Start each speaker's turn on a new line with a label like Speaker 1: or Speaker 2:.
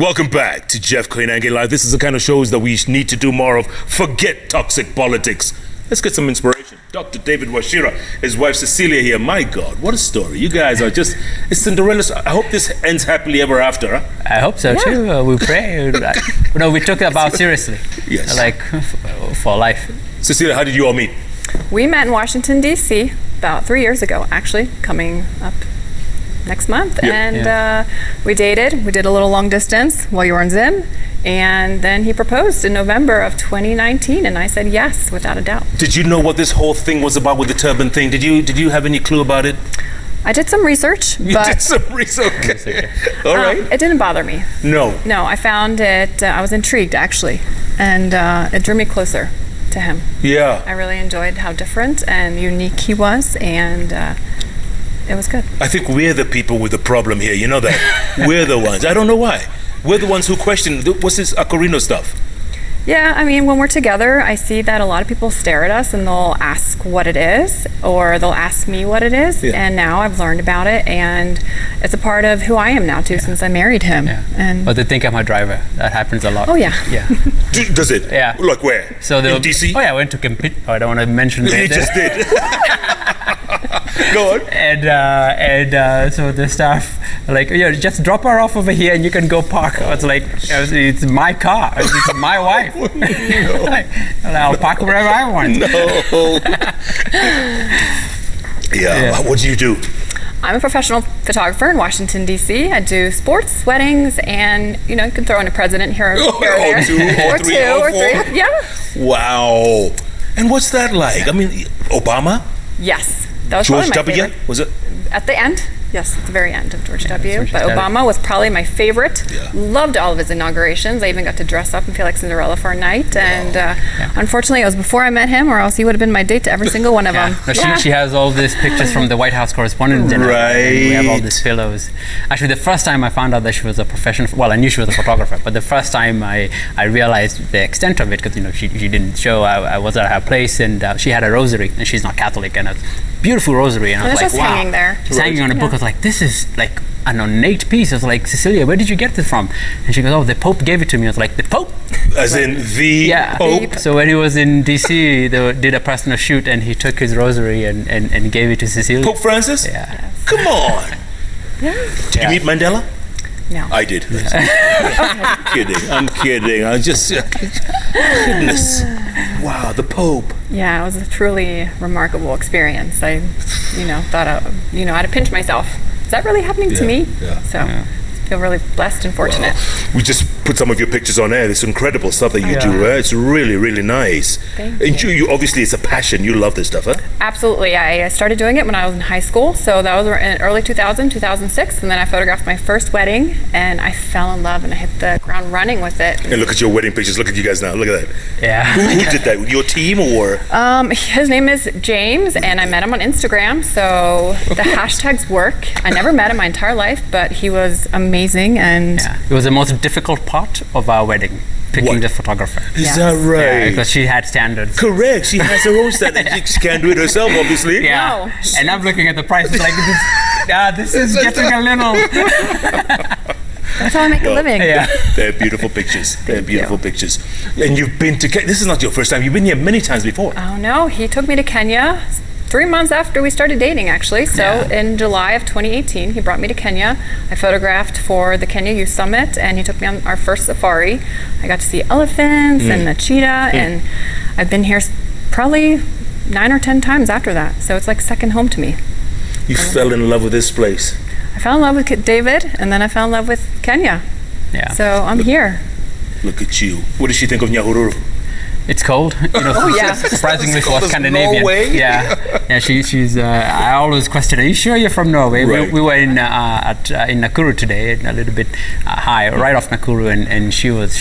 Speaker 1: Welcome back to Jeff Kenyan Live. This is the kind of shows that we need to do more of. Forget toxic politics. Let's get some inspiration. Dr. David Washira, his wife Cecilia here. My God, what a story. You guys are just, it's Cinderella. I hope this ends happily ever after. Huh?
Speaker 2: I hope so too. We pray. No, we took it about seriously.
Speaker 1: Yes.
Speaker 2: Like for life.
Speaker 1: Cecilia, how did you all meet?
Speaker 3: We met in Washington, D.C. about 3 years ago, actually, coming up next month.
Speaker 1: Yep.
Speaker 3: And we dated. We did a little long distance while you were in Zim. And then he proposed in November of 2019, and I said yes, without a doubt.
Speaker 1: Did you know what this whole thing was about with the turban thing? Did you have any clue about it?
Speaker 3: I did some research.
Speaker 1: You did some research. Okay. All right.
Speaker 3: It didn't bother me.
Speaker 1: No.
Speaker 3: No, I found it, I was intrigued actually, and it drew me closer to him.
Speaker 1: Yeah.
Speaker 3: I really enjoyed how different and unique he was, and it was good.
Speaker 1: I think we're the people with the problem here. You know that? We're the ones. I don't know why. We're the ones who question, what's this Acorino stuff?
Speaker 3: Yeah, I mean, when we're together, I see that a lot of people stare at us and they'll ask what it is, or they'll ask me what it is.
Speaker 1: Yeah.
Speaker 3: And now I've learned about it, and it's a part of who I am now too, since I married him.
Speaker 2: Yeah.
Speaker 3: And
Speaker 2: But they think I'm a driver. That happens a lot.
Speaker 3: oh yeah.
Speaker 2: Yeah.
Speaker 1: Does it?
Speaker 2: Yeah.
Speaker 1: Like where?
Speaker 2: So
Speaker 1: in DC?
Speaker 2: Oh yeah, I went to compete. Oh, I don't want to mention
Speaker 1: You
Speaker 2: that.
Speaker 1: just did. Go on.
Speaker 2: And so the staff like, yeah, just drop her off over here and you can go park. I was like, it's my car. It's my wife. Like, I'll park wherever I want.
Speaker 1: No. Yeah. What do you do?
Speaker 3: I'm a professional photographer in Washington, D.C. I do sports, weddings, and you can throw in a president here, here or there.
Speaker 1: Or two, or three, or four.
Speaker 3: Yeah.
Speaker 1: Wow. And what's that like? I mean, Obama?
Speaker 3: Yes. That was
Speaker 1: George
Speaker 3: probably my
Speaker 1: W?
Speaker 3: favorite.
Speaker 1: Was it?
Speaker 3: At the end. Yes, at the very end of George W.
Speaker 2: George
Speaker 3: But
Speaker 2: W.
Speaker 3: Obama was probably my favorite.
Speaker 1: Yeah.
Speaker 3: Loved all of his inaugurations. I even got to dress up and feel like Cinderella for a night. And unfortunately, it was before I met him, or else he would have been my date to every single one of them.
Speaker 2: No, she has all these pictures from the White House Correspondents' Dinner.
Speaker 1: Right.
Speaker 2: And we have all these pillows. Actually, the first time I found out that she was a professional, well, I knew she was a photographer, but the first time I realized the extent of it, because she didn't show. I was at her place, and she had a rosary, and she's not Catholic, and a beautiful rosary, and I was
Speaker 3: it's
Speaker 2: like,
Speaker 3: just
Speaker 2: wow.
Speaker 3: hanging there.
Speaker 2: It's hanging on a book. I was like, this is like an ornate piece. I was like, Cecilia, where did you get this from? And she goes, oh, the Pope gave it to me. I was like, the Pope?
Speaker 1: As in the Pope?
Speaker 2: So when he was in DC, they did a personal shoot, and he took his rosary and gave it to Cecilia.
Speaker 1: Pope Francis?
Speaker 2: Yeah.
Speaker 3: Yes.
Speaker 1: Come on.
Speaker 3: Yeah.
Speaker 1: Did you meet Mandela?
Speaker 3: No.
Speaker 1: I did. I'm kidding. I just, goodness. Wow, the Pope.
Speaker 3: Yeah, it was a truly remarkable experience. I, thought, I had to pinch myself. Is that really happening to me?
Speaker 1: Yeah.
Speaker 3: So I feel really blessed and fortunate.
Speaker 1: Wow. We just put some of your pictures on air. This incredible stuff that you
Speaker 2: Yeah.
Speaker 1: do. It's really, really nice.
Speaker 3: Thank
Speaker 1: And you obviously, it's a passion. You love this stuff, huh?
Speaker 3: Absolutely. I started doing it when I was in high school. So that was in early 2006. And then I photographed my first wedding, and I fell in love, and I hit the ground running with it.
Speaker 1: And look at your wedding pictures. Look at you guys now. Look at that.
Speaker 2: Yeah.
Speaker 1: Who did that? Your team or?
Speaker 3: His name is James, and I met him on Instagram. So the hashtags work. I never met him my entire life, but he was amazing. And
Speaker 2: Yeah. It was the most difficult part of our wedding, picking
Speaker 1: What?
Speaker 2: the photographer.
Speaker 1: Is
Speaker 3: Yes.
Speaker 1: that right?
Speaker 2: Because she had standards.
Speaker 1: Correct. She has her own standards. She can't do it herself, obviously.
Speaker 2: Yeah.
Speaker 3: Wow.
Speaker 2: And I'm looking at the price, like, this is getting a little.
Speaker 3: that's how I make a living.
Speaker 2: Yeah.
Speaker 1: They're beautiful pictures. They're
Speaker 3: Thank
Speaker 1: beautiful
Speaker 3: you.
Speaker 1: pictures. And you've been to Kenya. This is not your first time. You've been here many times before.
Speaker 3: Oh no, he took me to Kenya 3 months after we started dating, actually. So in July of 2018, he brought me to Kenya. I photographed for the Kenya Youth Summit, and he took me on our first safari. I got to see elephants and a cheetah, and I've been here probably 9 or 10 times after that. So it's like second home to me.
Speaker 1: You fell in love with this place.
Speaker 3: I fell in love with David, and then I fell in love with Kenya.
Speaker 2: Yeah.
Speaker 3: So I'm here.
Speaker 1: Look at you. What does she think of Nyahururu?
Speaker 2: It's cold.
Speaker 3: yeah.
Speaker 2: Surprisingly
Speaker 1: It's
Speaker 2: for
Speaker 1: cold as
Speaker 2: Scandinavian.
Speaker 1: Norway?
Speaker 2: Yeah. She's. I always question her. Are you sure you're from Norway?
Speaker 1: Right.
Speaker 2: We were in Nakuru today, a little bit high, right off Nakuru, and she was.